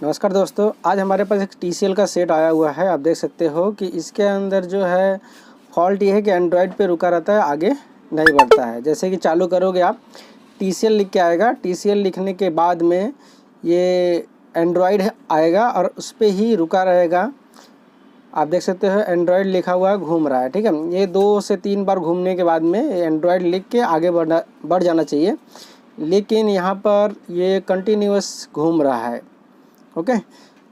नमस्कार दोस्तों, आज हमारे पास एक TCL का सेट आया हुआ है। आप देख सकते हो कि इसके अंदर जो है फॉल्ट ये है कि एंड्रॉयड पे रुका रहता है, आगे नहीं बढ़ता है। जैसे कि चालू करोगे आप, TCL लिख के आएगा। TCL लिखने के बाद में ये एंड्रॉयड आएगा और उस पर ही रुका रहेगा। आप देख सकते हो एंड्रॉयड लिखा हुआ घूम रहा है, ठीक है। ये 2 से 3 बार घूमने के बाद में एंड्रॉयड लिख के आगे बढ़ जाना चाहिए, लेकिन यहाँ पर ये कंटिन्यूअस घूम रहा है। ओके,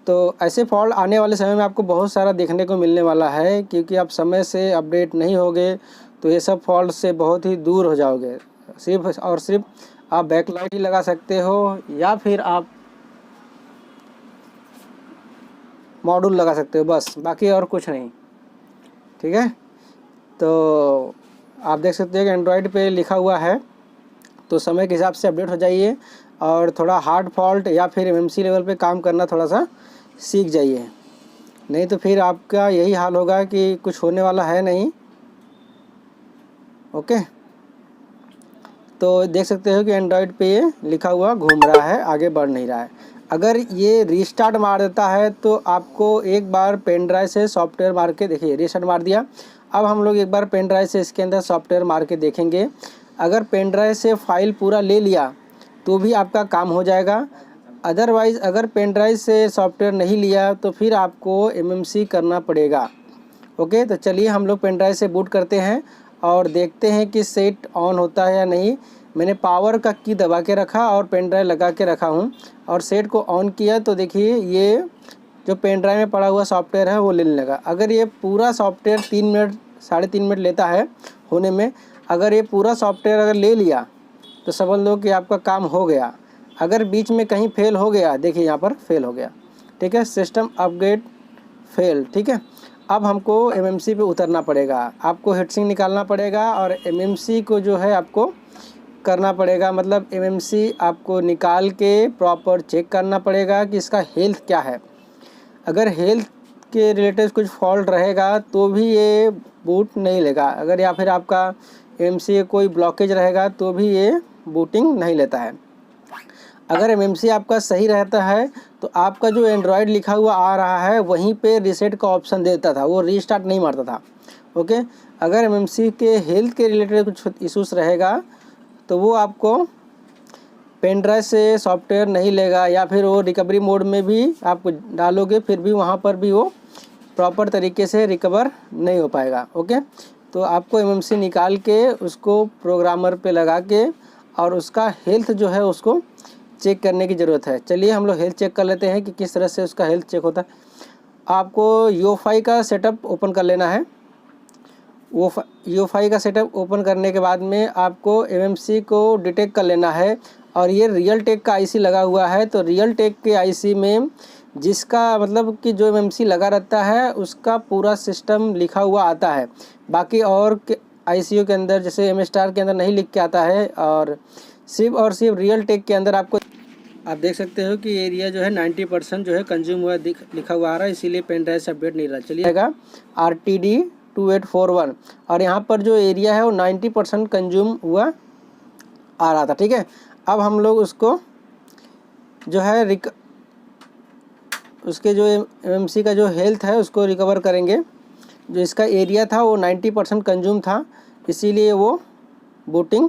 तो ऐसे फॉल्ट आने वाले समय में आपको बहुत सारा देखने को मिलने वाला है, क्योंकि आप समय से अपडेट नहीं होगे तो ये सब फॉल्ट से बहुत ही दूर हो जाओगे। सिर्फ और सिर्फ आप बैकलाइट ही लगा सकते हो या फिर आप मॉड्यूल लगा सकते हो, बस, बाकी और कुछ नहीं, ठीक है। तो आप देख सकते हो कि एंड्रॉयड पे लिखा हुआ है, तो समय के हिसाब से अपडेट हो जाइए और थोड़ा हार्ड फॉल्ट या फिर MMC लेवल पे काम करना थोड़ा सा सीख जाइए, नहीं तो फिर आपका यही हाल होगा कि कुछ होने वाला है नहीं। ओके, तो देख सकते हो कि एंड्रॉयड पे ये लिखा हुआ घूम रहा है, आगे बढ़ नहीं रहा है। अगर ये रीस्टार्ट मार देता है तो आपको एक बार पेन ड्राइव से सॉफ्टवेयर मार के देखिए, रीस्टार्ट मार दिया। अब हम लोग एक बार पेन ड्राइव से इसके अंदर सॉफ्टवेयर मार के देखेंगे। अगर पेन ड्राइव से फाइल पूरा ले लिया तो भी आपका काम हो जाएगा। अदरवाइज़ अगर पेन ड्राइव से सॉफ्टवेयर नहीं लिया तो फिर आपको MMC करना पड़ेगा। ओके, तो चलिए हम लोग पेन ड्राइव से बूट करते हैं और देखते हैं कि सेट ऑन होता है या नहीं। मैंने पावर का की दबा के रखा और पेन ड्राइव लगा के रखा हूँ और सेट को ऑन किया, तो देखिए ये जो पेन ड्राइव में पड़ा हुआ सॉफ्टवेयर है वो लेने लगा। अगर ये पूरा सॉफ्टवेयर 3 मिनट 3.5 मिनट लेता है होने में, अगर ये पूरा सॉफ्टवेयर अगर ले लिया तो समझ लो कि आपका काम हो गया। अगर बीच में कहीं फेल हो गया, देखिए यहाँ पर फेल हो गया, ठीक है, सिस्टम अपग्रेड फेल, ठीक है। अब हमको MMC पे उतरना पड़ेगा, आपको हीटसिंक निकालना पड़ेगा और MMC को जो है आपको करना पड़ेगा। मतलब MMC आपको निकाल के प्रॉपर चेक करना पड़ेगा कि इसका हेल्थ क्या है। अगर हेल्थ के रिलेटेड कुछ फॉल्ट रहेगा तो भी ये बूट नहीं लेगा। अगर या फिर आपका MMC कोई ब्लॉकेज रहेगा तो भी ये बूटिंग नहीं लेता है। अगर MMC आपका सही रहता है तो आपका जो एंड्रॉयड लिखा हुआ आ रहा है वहीं पे रीसेट का ऑप्शन देता था, वो रीस्टार्ट नहीं मारता था। ओके, अगर MMC के हेल्थ के रिलेटेड कुछ इशूज़ रहेगा तो वो आपको पेन ड्राइव से सॉफ्टवेयर नहीं लेगा, या फिर वो रिकवरी मोड में भी आप डालोगे फिर भी वहाँ पर भी वो प्रॉपर तरीके से रिकवर नहीं हो पाएगा। ओके, तो आपको MMC निकाल के उसको प्रोग्रामर पे लगा के और उसका हेल्थ जो है उसको चेक करने की ज़रूरत है। चलिए हम लोग हेल्थ चेक कर लेते हैं कि किस तरह से उसका हेल्थ चेक होता है। आपको UEFI का सेटअप ओपन कर लेना है। वो UEFI का सेटअप ओपन करने के बाद में आपको MMC को डिटेक्ट कर लेना है। और ये रियल टेक का IC लगा हुआ है, तो रियल टेक के IC में जिसका मतलब कि जो MMC लगा रहता है उसका पूरा सिस्टम लिखा हुआ आता है। बाकी और के ICU के अंदर जैसे M स्टार के अंदर नहीं लिख के आता है, और सिर्फ रियल टेक के अंदर आपको आप देख सकते हो कि एरिया जो है 90% जो है कंज्यूम हुआ लिखा हुआ आ रहा है, इसीलिए पेन ड्राइव से अपडेट नहीं रहा। चलिए RTD 2841 और यहाँ पर जो एरिया है वो 90% कंज्यूम हुआ आ रहा था, ठीक है। अब हम लोग उसको जो है उसके जो MMC का जो हेल्थ है उसको रिकवर करेंगे। जो इसका एरिया था वो 90% कंज्यूम था, इसीलिए वो बूटिंग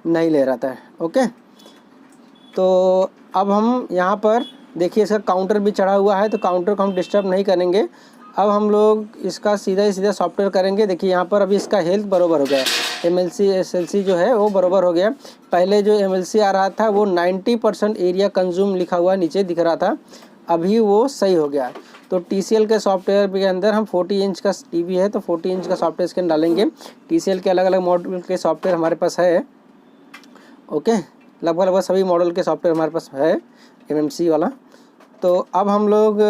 नहीं ले रहा था। ओके, तो अब हम यहाँ पर देखिए इसका काउंटर भी चढ़ा हुआ है, तो काउंटर को हम डिस्टर्ब नहीं करेंगे। अब हम लोग इसका सीधा सॉफ्टवेयर करेंगे। देखिए यहाँ पर अभी इसका हेल्थ बरोबर हो गया, MLC SLC जो है वो बरोबर हो गया। पहले जो MLC आ रहा था वो 90% एरिया कंज्यूम लिखा हुआ नीचे दिख रहा था, अभी वो सही हो गया। तो TCL के सॉफ्टवेयर के अंदर हम 40 इंच का TV है तो 40 इंच का सॉफ्टवेयर इसके अंदर डालेंगे। TCL के अलग अलग मॉडल के सॉफ्टवेयर हमारे पास है। ओके, लगभग सभी मॉडल के सॉफ्टवेयर हमारे पास है MMC वाला। तो अब हम लोग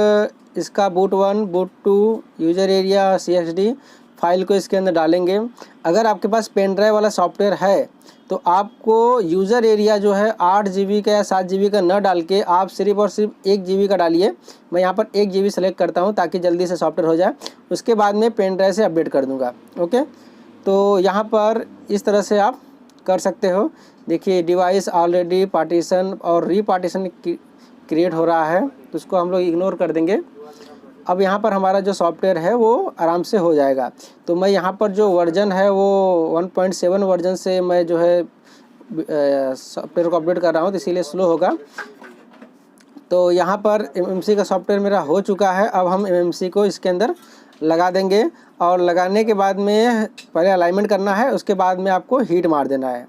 इसका boot 1 boot 2 user area CXD file को इसके अंदर डालेंगे। अगर आपके पास पेन ड्राइव वाला सॉफ्टवेयर है तो आपको यूज़र एरिया जो है 8 GB का या 7 GB का न डाल के आप सिर्फ और सिर्फ 1 GB का डालिए। मैं यहाँ पर 1 GB सेलेक्ट करता हूँ ताकि जल्दी से सॉफ्टवेयर हो जाए, उसके बाद में पेन ड्राइव से अपडेट कर दूँगा। ओके, तो यहाँ पर इस तरह से आप कर सकते हो। देखिए डिवाइस ऑलरेडी पार्टीशन और रीपार्टीशन क्रिएट हो रहा है, तो उसको हम लोग इग्नोर कर देंगे। अब यहाँ पर हमारा जो सॉफ्टवेयर है वो आराम से हो जाएगा। तो मैं यहाँ पर जो वर्जन है वो 1.7 वर्जन से मैं जो है सॉफ्टवेयर को अपडेट कर रहा हूँ, तो इसीलिए स्लो होगा। तो यहाँ पर MMC का सॉफ्टवेयर मेरा हो चुका है। अब हम MMC को इसके अंदर लगा देंगे, और लगाने के बाद में पहले अलाइनमेंट करना है, उसके बाद में आपको हीट मार देना है।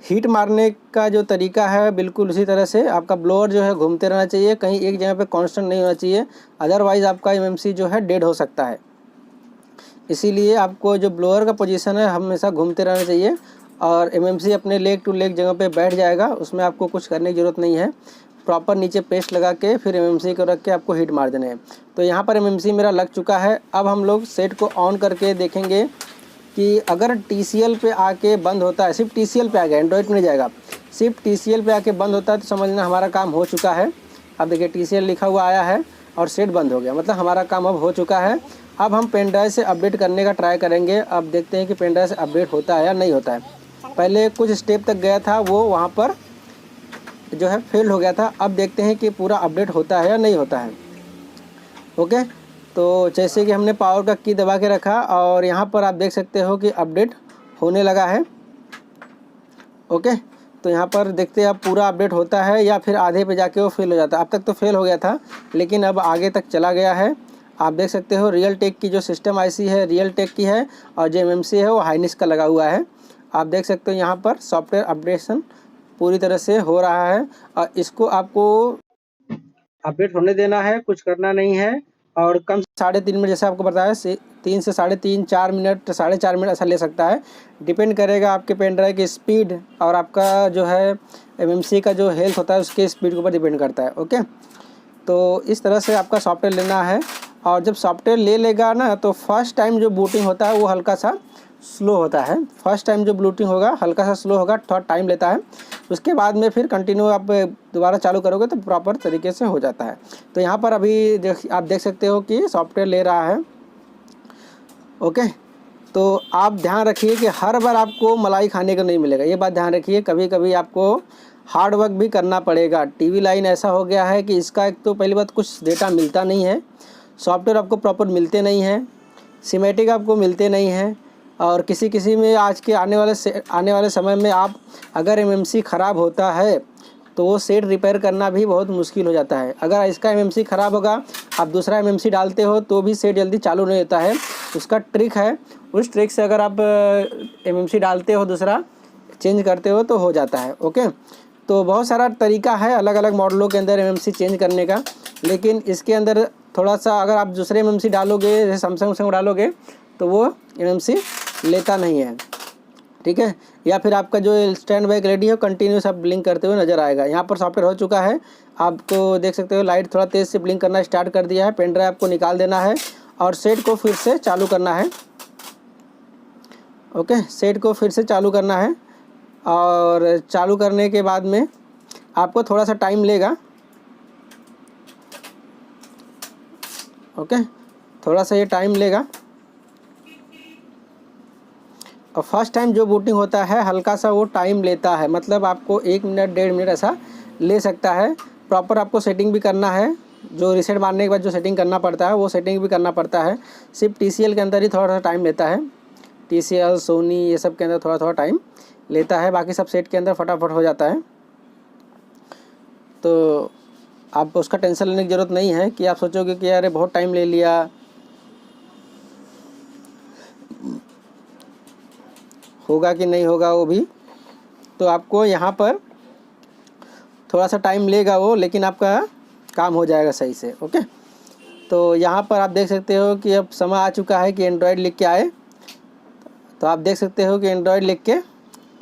हीट मारने का जो तरीका है बिल्कुल उसी तरह से आपका ब्लोअर जो है घूमते रहना चाहिए, कहीं एक जगह पे कांस्टेंट नहीं होना चाहिए, अदरवाइज़ आपका MMC जो है डेड हो सकता है। इसीलिए आपको जो ब्लोअर का पोजीशन है हमेशा घूमते रहना चाहिए, और MMC अपने लेग टू लेग जगह पे बैठ जाएगा, उसमें आपको कुछ करने की ज़रूरत नहीं है। प्रॉपर नीचे पेस्ट लगा के फिर MMC को रख के आपको हीट मार देने हैं। तो यहाँ पर MMC मेरा लग चुका है। अब हम लोग सेट को ऑन करके देखेंगे कि अगर TCL पे आके बंद होता है, सिर्फ TCL पे आ गया, एंड्रॉयड में नहीं जाएगा, सिर्फ TCL पे आके बंद होता है, तो समझना हमारा काम हो चुका है। अब देखिए TCL लिखा हुआ आया है और सेट बंद हो गया, मतलब हमारा काम अब हो चुका है। अब हम पेन ड्राइव से अपडेट करने का ट्राई करेंगे। अब देखते हैं कि पेन ड्राइव से अपडेट होता है या नहीं होता है। पहले कुछ स्टेप तक गया था, वो वहाँ पर जो है फेल हो गया था। अब देखते हैं कि पूरा अपडेट होता है या नहीं होता है। ओके, तो जैसे कि हमने पावर का की दबा के रखा, और यहाँ पर आप देख सकते हो कि अपडेट होने लगा है। ओके, तो यहाँ पर देखते हैं अब पूरा अपडेट होता है या फिर आधे पे जाके वो फेल हो जाता है। अब तक तो फेल हो गया था, लेकिन अब आगे तक चला गया है। आप देख सकते हो रियल टेक की जो सिस्टम IC है रियल टेक की है, और जो MMC है वो हाइनिक्स का लगा हुआ है। आप देख सकते हो यहाँ पर सॉफ्टवेयर अपडेशन पूरी तरह से हो रहा है, और इसको आपको अपडेट होने देना है, कुछ करना नहीं है। और कम 3.5 मिनट, जैसे आपको बताया, 3 से 3.5 4 मिनट 4.5 मिनट ऐसा ले सकता है। डिपेंड करेगा आपके पेन ड्राइव की स्पीड और आपका जो है MMC का जो हेल्थ होता है उसके स्पीड के ऊपर डिपेंड करता है। ओके, तो इस तरह से आपका सॉफ्टवेयर लेना है। और जब सॉफ्टवेयर ले लेगा ना, तो फर्स्ट टाइम जो बूटिंग होता है वो हल्का सा स्लो होता है। फर्स्ट टाइम जो बूटिंग होगा हल्का सा स्लो होगा, थोड़ा टाइम लेता है। उसके बाद में फिर कंटिन्यू आप दोबारा चालू करोगे तो प्रॉपर तरीके से हो जाता है। तो यहाँ पर अभी आप देख सकते हो कि सॉफ्टवेयर ले रहा है। ओके, तो आप ध्यान रखिए कि हर बार आपको मलाई खाने को नहीं मिलेगा, ये बात ध्यान रखिए। कभी कभी आपको हार्ड वर्क भी करना पड़ेगा। TV लाइन ऐसा हो गया है कि इसका एक तो पहली बात कुछ डेटा मिलता नहीं है, सॉफ्टवेयर आपको प्रॉपर मिलते नहीं हैं, सिमेटिक आपको मिलते नहीं हैं, और किसी में आज के आने वाले समय में आप अगर MMC ख़राब होता है तो वो सेट रिपेयर करना भी बहुत मुश्किल हो जाता है। अगर इसका MMC ख़राब होगा, आप दूसरा MMC डालते हो तो भी सेट जल्दी चालू नहीं होता है। उसका ट्रिक है, उस ट्रिक से अगर आप MMC डालते हो, दूसरा चेंज करते हो तो हो जाता है। ओके, तो बहुत सारा तरीका है अलग अलग मॉडलों के अंदर MMC चेंज करने का, लेकिन इसके अंदर थोड़ा सा अगर आप दूसरे MMC डालोगे, जैसे सैमसंग डालोगे, तो वो MMC लेता नहीं है। ठीक है, या फिर आपका जो स्टैंड बाई LED है कंटिन्यूस आप ब्लिंक करते हुए नज़र आएगा। यहाँ पर सॉफ्टवेयर हो चुका है, आपको देख सकते हो लाइट थोड़ा तेज़ से ब्लिंक करना स्टार्ट कर दिया है। पेन ड्राइव आपको निकाल देना है और सेट को फिर से चालू करना है। ओके, सेट को फिर से चालू करना है, और चालू करने के बाद में आपको थोड़ा सा टाइम लेगा। ओके, थोड़ा सा ये टाइम लेगा। और फर्स्ट टाइम जो बूटिंग होता है हल्का सा वो टाइम लेता है, मतलब आपको 1 मिनट 1.5 मिनट ऐसा ले सकता है। प्रॉपर आपको सेटिंग भी करना है, जो रीसेट मारने के बाद जो सेटिंग करना पड़ता है वो सेटिंग भी करना पड़ता है। सिर्फ TCL के अंदर ही थोड़ा सा टाइम लेता है, TCL सोनी ये सब के अंदर थोड़ा थोड़ा टाइम लेता है, बाकी सब सेट के अंदर फटाफट हो जाता है। तो आप उसका टेंशन लेने की ज़रूरत नहीं है कि आप सोचोगे कि अरे बहुत टाइम ले लिया, होगा कि नहीं होगा वो भी। तो आपको यहाँ पर थोड़ा सा टाइम लेगा वो, लेकिन आपका काम हो जाएगा सही से। ओके, तो यहाँ पर आप देख सकते हो कि अब समय आ चुका है कि एंड्रॉयड लिख के आए। तो आप देख सकते हो कि एंड्रॉयड लिख के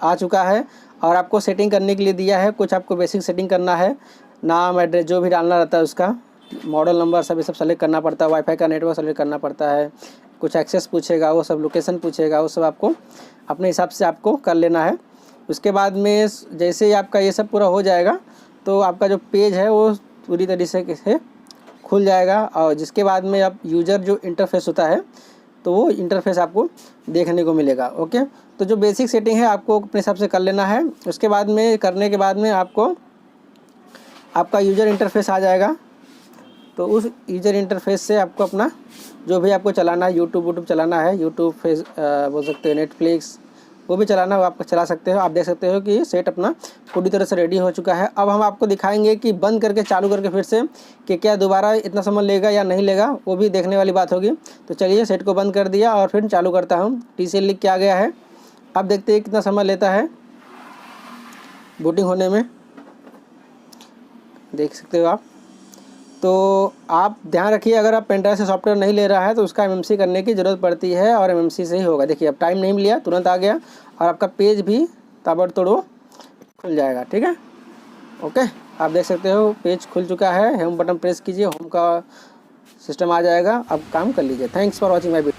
आ चुका है, और आपको सेटिंग करने के लिए दिया है। कुछ आपको बेसिक सेटिंग करना है, नाम एड्रेस जो भी डालना रहता है उसका, मॉडल नंबर सब ये सब सेलेक्ट करना पड़ता है, वाईफाई का नेटवर्क सेलेक्ट करना पड़ता है, कुछ एक्सेस पूछेगा वो सब, लोकेशन पूछेगा वो सब, आपको अपने हिसाब से आपको कर लेना है। उसके बाद में जैसे ही आपका ये सब पूरा हो जाएगा तो आपका जो पेज है वो पूरी तरीके से खुल जाएगा, और जिसके बाद में आप यूज़र जो इंटरफेस होता है तो वो इंटरफेस आपको देखने को मिलेगा। ओके, तो जो बेसिक सेटिंग है आपको अपने हिसाब से कर लेना है। उसके बाद में करने के बाद में आपको आपका यूज़र इंटरफेस आ जाएगा। तो उस यूज़र इंटरफेस से आपको अपना जो भी आपको चलाना है, यूट्यूब चलाना है, यूट्यूब फेस बोल सकते हो, नेटफ्लिक्स, वो भी चलाना है, वो आप चला सकते हो। आप देख सकते हो कि सेट अपना पूरी तरह से रेडी हो चुका है। अब हम आपको दिखाएंगे कि बंद करके चालू करके फिर से कि क्या दोबारा इतना समय लेगा या नहीं लेगा, वो भी देखने वाली बात होगी। तो चलिए सेट को बंद कर दिया और फिर चालू करता हूँ। TCL लिख के आ गया है। अब देखते हैं कितना समय लेता है बूटिंग होने में, देख सकते हो आप। तो आप ध्यान रखिए, अगर आप पेन ड्राइव से सॉफ्टवेयर नहीं ले रहा है तो उसका MMC करने की ज़रूरत पड़ती है और MMC से ही होगा। देखिए अब टाइम नहीं लिया, तुरंत आ गया और आपका पेज भी ताबड़तोड़ खुल जाएगा। ठीक है, ओके। आप देख सकते हो पेज खुल चुका है। होम बटन प्रेस कीजिए, होम का सिस्टम आ जाएगा। अब काम कर लीजिए। Thanks for watching my video.